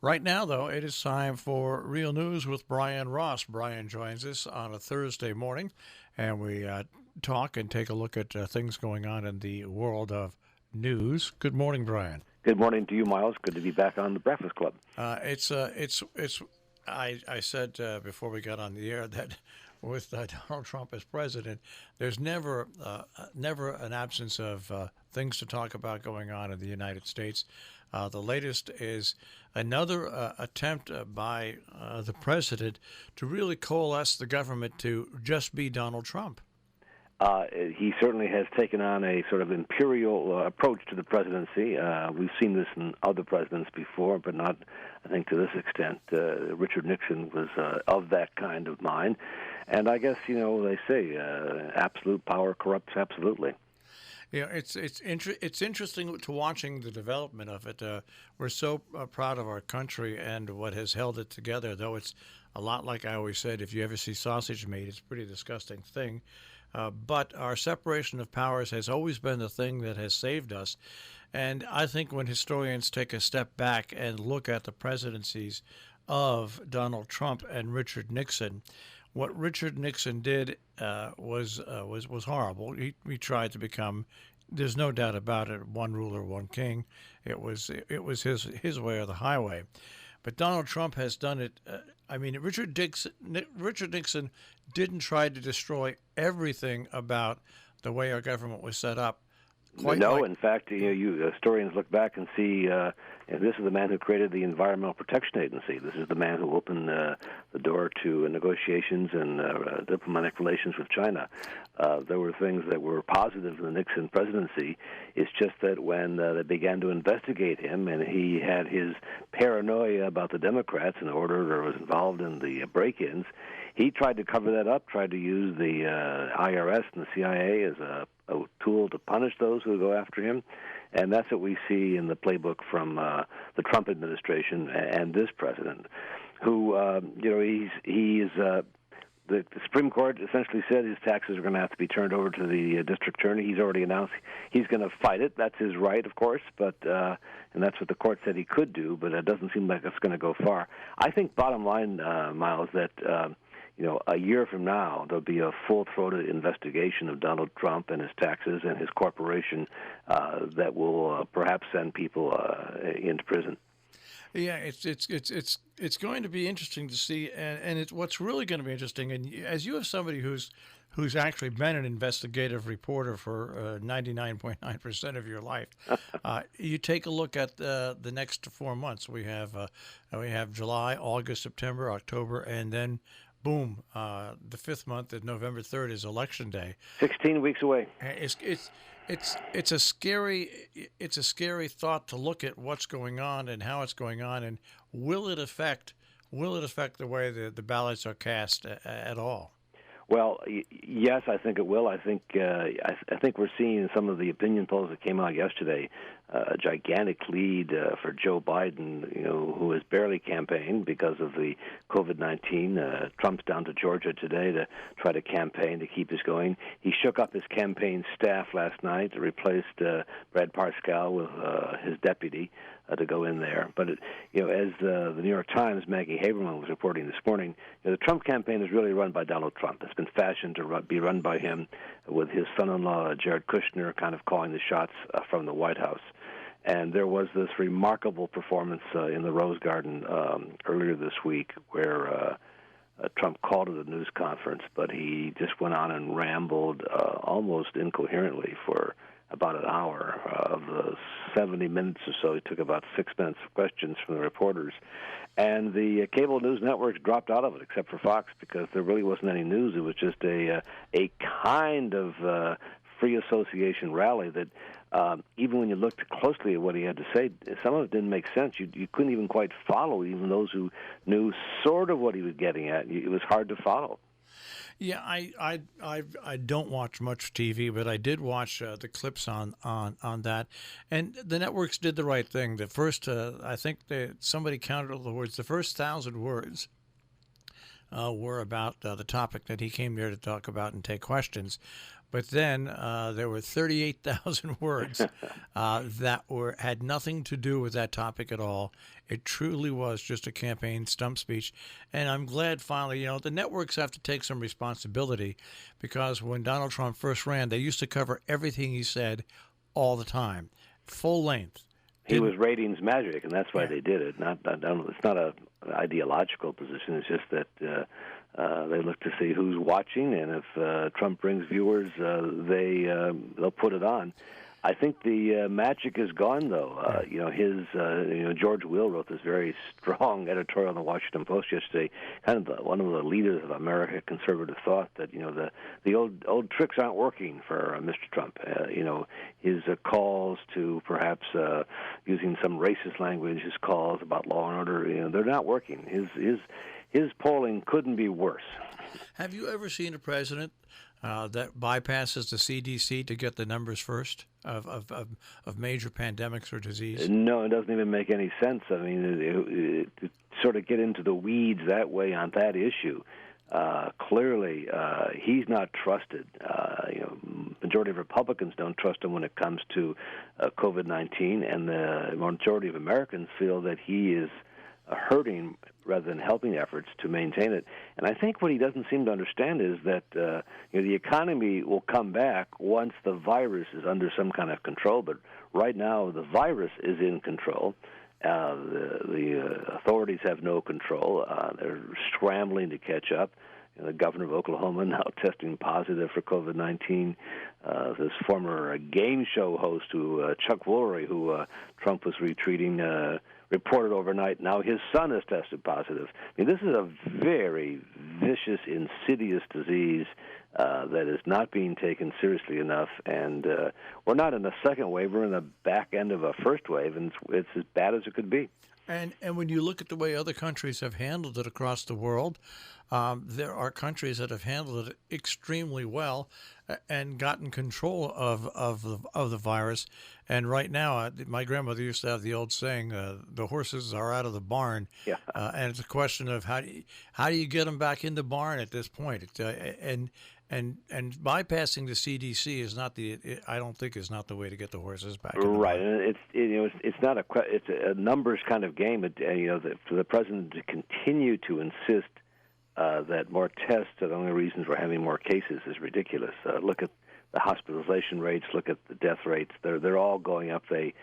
Right now, though, it is time for Real News with Brian Ross. Brian joins us on a Thursday morning, and we talk and take a look at things going on in the world of news. Good morning, Brian. Good morning to you, Miles. Good to be back on the Breakfast Club. It's. I said before we got on the air that with Donald Trump as president, there's never an absence of things to talk about going on in the United States. The latest is another attempt by the president to really coalesce the government to just be Donald Trump. He certainly has taken on a sort of imperial approach to the presidency. We've seen this in other presidents before, but not, I think, to this extent. Richard Nixon was of that kind of mind. And I guess, they say absolute power corrupts absolutely. Yeah, it's interesting to watching the development of it. We're so proud of our country and what has held it together, though it's a lot like I always said, if you ever see sausage meat, it's a pretty disgusting thing. But our separation of powers has always been the thing that has saved us. And I think when historians take a step back and look at the presidencies of Donald Trump and Richard Nixon, what Richard Nixon did was horrible. He tried to become, there's no doubt about it, one ruler, one king. It was his way or the highway. But Donald Trump has done it. Richard Nixon didn't try to destroy everything about the way our government was set up. In fact, historians look back and see this is the man who created the Environmental Protection Agency. This is the man who opened the door to negotiations and diplomatic relations with China. There were things that were positive in the Nixon presidency. It's just that when they began to investigate him and he had his paranoia about the Democrats and was involved in the break-ins, he tried to cover that up, tried to use the IRS and the CIA as a tool to punish those who go after him. And that's what we see in the playbook from the Trump administration and this president, who, the Supreme Court essentially said his taxes are going to have to be turned over to the district attorney. He's already announced he's going to fight it. That's his right, of course, but and that's what the court said he could do, but it doesn't seem like it's going to go far. I think bottom line, Miles, that a year from now, there'll be a full-throated investigation of Donald Trump and his taxes and his corporation that will perhaps send people into prison. Yeah, it's going to be interesting to see, and it's what's really going to be interesting. And as you have somebody who's actually been an investigative reporter for 99.9% of your life, you take a look at the next 4 months. We have July, August, September, October, and then boom, the fifth month, November 3rd, is Election Day. 16 weeks away. It's a scary thought to look at what's going on and how it's going on, and will it affect the way the ballots are cast at all? Well, yes, I think it will. I think we're seeing some of the opinion polls that came out yesterday a gigantic lead for Joe Biden, who has barely campaigned because of the COVID-19. Trump's down to Georgia today to try to campaign to keep this going. He shook up his campaign staff last night, replaced Brad Parscale with his deputy to go in there. But as the New York Times' Maggie Haberman was reporting this morning, the Trump campaign is really run by Donald Trump. It's been fashioned to be run by him, with his son-in-law Jared Kushner kind of calling the shots from the White House. And there was this remarkable performance in the Rose Garden earlier this week where Trump called it a news conference, but he just went on and rambled almost incoherently for about an hour. Of the 70 minutes or so, he took about 6 minutes of questions from the reporters. And the cable news networks dropped out of it, except for Fox, because there really wasn't any news. It was just a kind of free association rally that even when you looked closely at what he had to say, some of it didn't make sense. You couldn't even quite follow, even those who knew sort of what he was getting at. It was hard to follow. Yeah, I don't watch much TV, but I did watch the clips on that, and the networks did the right thing. The first, I think somebody counted all the words. The first 1,000 words were about the topic that he came there to talk about and take questions. But then there were 38,000 words that had nothing to do with that topic at all. It truly was just a campaign stump speech. And I'm glad finally, the networks have to take some responsibility, because when Donald Trump first ran, they used to cover everything he said all the time, full length. He was ratings magic, and that's why they did it. It's not an ideological position. It's just that they look to see who's watching, and if Trump brings viewers, they'll put it on. I think the magic is gone, though. George Will wrote this very strong editorial in the Washington Post yesterday, kind of one of the leaders of American conservative thought, that the old tricks aren't working for Mr. Trump. His calls to perhaps using some racist language, his calls about law and order, they're not working. His polling couldn't be worse. Have you ever seen a president that bypasses the CDC to get the numbers first of major pandemics or disease? No, it doesn't even make any sense. I mean, to sort of get into the weeds that way on that issue, clearly he's not trusted. Majority of Republicans don't trust him when it comes to COVID-19, and the majority of Americans feel that he is hurting rather than helping efforts to maintain it. And I think what he doesn't seem to understand is that the economy will come back once the virus is under some kind of control. But right now, the virus is in control. The authorities have no control. They're scrambling to catch up. The governor of Oklahoma now testing positive for COVID-19. This former game show host, Chuck Woolery, who Trump was retweeting, reported overnight, now his son has tested positive. I mean, this is a very vicious, insidious disease that is not being taken seriously enough. And we're not in a second wave. We're in the back end of a first wave, and it's as bad as it could be. And when you look at the way other countries have handled it across the world, there are countries that have handled it extremely well and gotten control of the virus. And right now, my grandmother used to have the old saying, "The horses are out of the barn." Yeah. And it's a question of how do you get them back in the barn at this point? And bypassing the CDC is not I don't think is not the way to get the horses back. Right, and it's not it's a numbers kind of game. For the president to continue to insist that more tests are the only reasons we're having more cases is ridiculous. Look at the hospitalization rates. Look at the death rates. They're all going up. They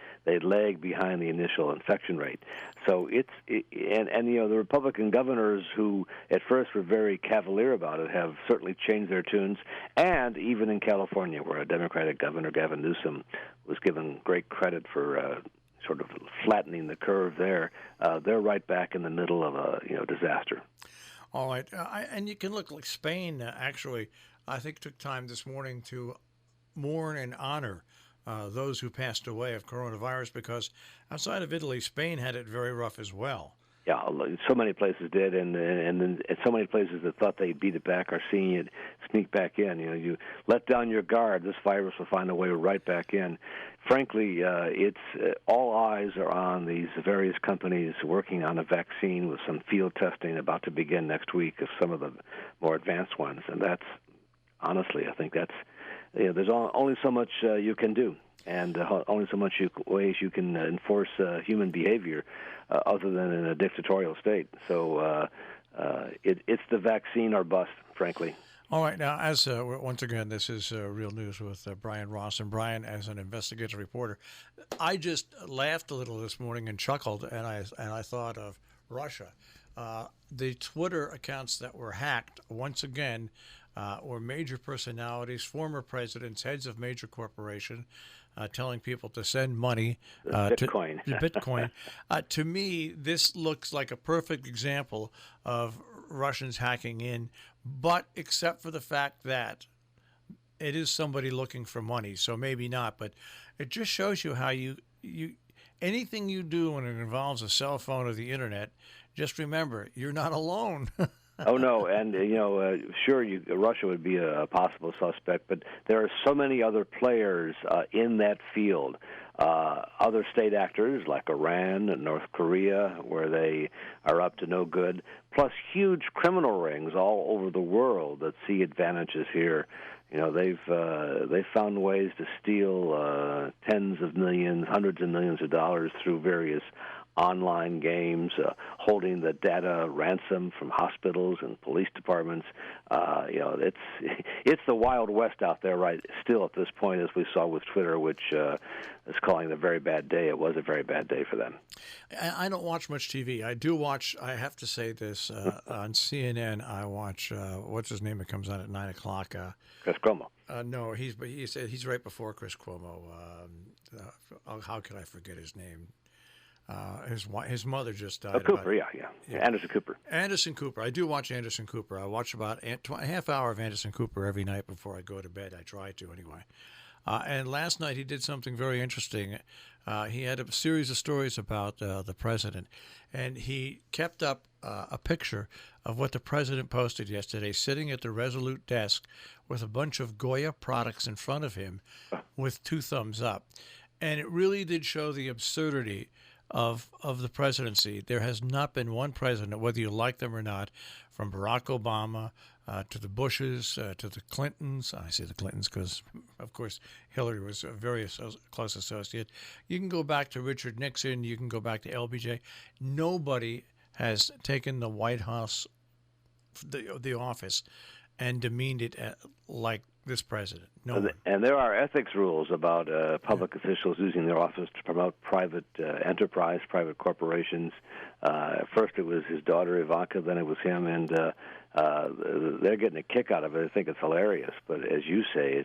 lag behind the initial infection rate. So the Republican governors who at first were very cavalier about it have certainly changed their tunes. And even in California, where a Democratic governor, Gavin Newsom, was given great credit for sort of flattening the curve there, they're right back in the middle of a disaster. All right, and you can look like Spain. Actually, I think took time this morning to mourn and honor those who passed away of coronavirus, because outside of Italy, Spain had it very rough as well. Yeah, so many places did, and so many places that thought they beat it back are seeing it sneak back in. You let down your guard, this virus will find a way right back in. Frankly, it's all eyes are on these various companies working on a vaccine, with some field testing about to begin next week of some of the more advanced ones. And that's, honestly, I think that's, there's only so much you can do, and only so much ways you can enforce human behavior other than in a dictatorial state. So it's the vaccine or bust, frankly. All right. Now, as once again, this is Real News with Brian Ross. And Brian, as an investigative reporter, I just laughed a little this morning and chuckled, and I thought of Russia. The Twitter accounts that were hacked, once again, were major personalities, former presidents, heads of major corporations, telling people to send money Bitcoin. to Bitcoin. To me, this looks like a perfect example of Russians hacking in, but except for the fact that it is somebody looking for money, so maybe not. But it just shows you how you anything you do when it involves a cell phone or the internet, just remember, you're not alone. Oh, no, and, sure, Russia would be a possible suspect, but there are so many other players in that field. Other state actors like Iran and North Korea, where they are up to no good, plus huge criminal rings all over the world that see advantages here. They've found ways to steal tens of millions, hundreds of millions of dollars through various online games, holding the data ransom from hospitals and police departments. It's the Wild West out there, right? Still at this point, as we saw with Twitter, which is calling it a very bad day. It was a very bad day for them. I don't watch much TV. I do watch. I have to say this on CNN. I watch what's his name? It comes on at 9:00. Chris Cuomo. No, he's right before Chris Cuomo. How could I forget his name? His mother just died. Cooper, yeah. Anderson Cooper. Anderson Cooper. I do watch Anderson Cooper. I watch about a half hour of Anderson Cooper every night before I go to bed. I try to anyway. And last night he did something very interesting. He had a series of stories about the president, and he kept up a picture of what the president posted yesterday, sitting at the Resolute desk with a bunch of Goya products in front of him with 2 thumbs up. And it really did show the absurdity of the presidency. There has not been one president, whether you like them or not, from Barack Obama to the Bushes to the Clintons. I say the Clintons because, of course, Hillary was a very close associate. You can go back to Richard Nixon. You can go back to LBJ. Nobody has taken the White House, the office, and demeaned it like this president. No one. And there are ethics rules about public officials using their office to promote private enterprise, private corporations. First it was his daughter Ivanka, then it was him, and they're getting a kick out of it. I think it's hilarious. But as you say,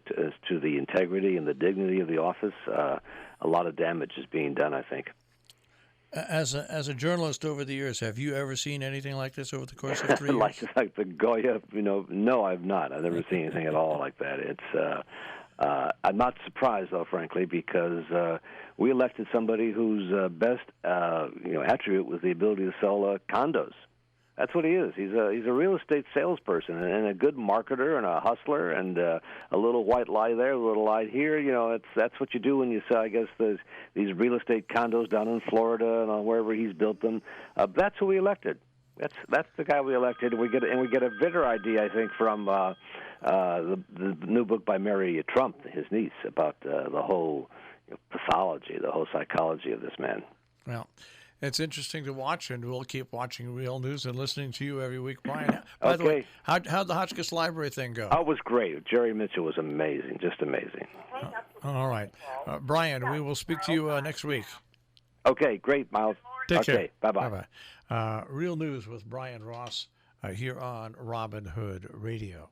to the integrity and the dignity of the office, a lot of damage is being done, I think. As a journalist over the years, have you ever seen anything like this over the course of 3 years? like the Goya, no, I've not. I've never seen anything at all like that. It's I'm not surprised, though, frankly, because we elected somebody whose best attribute was the ability to sell condos. That's what he is. He's a real estate salesperson and a good marketer and a hustler, and a little white lie there, a little lie here. That's what you do when you sell. I guess these real estate condos down in Florida and wherever he's built them. That's who we elected. That's the guy we elected. And we get a better idea, I think, from the new book by Mary Trump, his niece, about the whole pathology, the whole psychology of this man. Well, it's interesting to watch, and we'll keep watching Real News and listening to you every week, Brian. By the way, how'd the Hotchkiss Library thing go? Oh, it was great. Jerry Mitchell was amazing, just amazing. All right. Brian, we will speak to you next week. Okay, great, Miles. Take care. Okay, bye-bye. Bye-bye. Real News with Brian Ross here on Robin Hood Radio.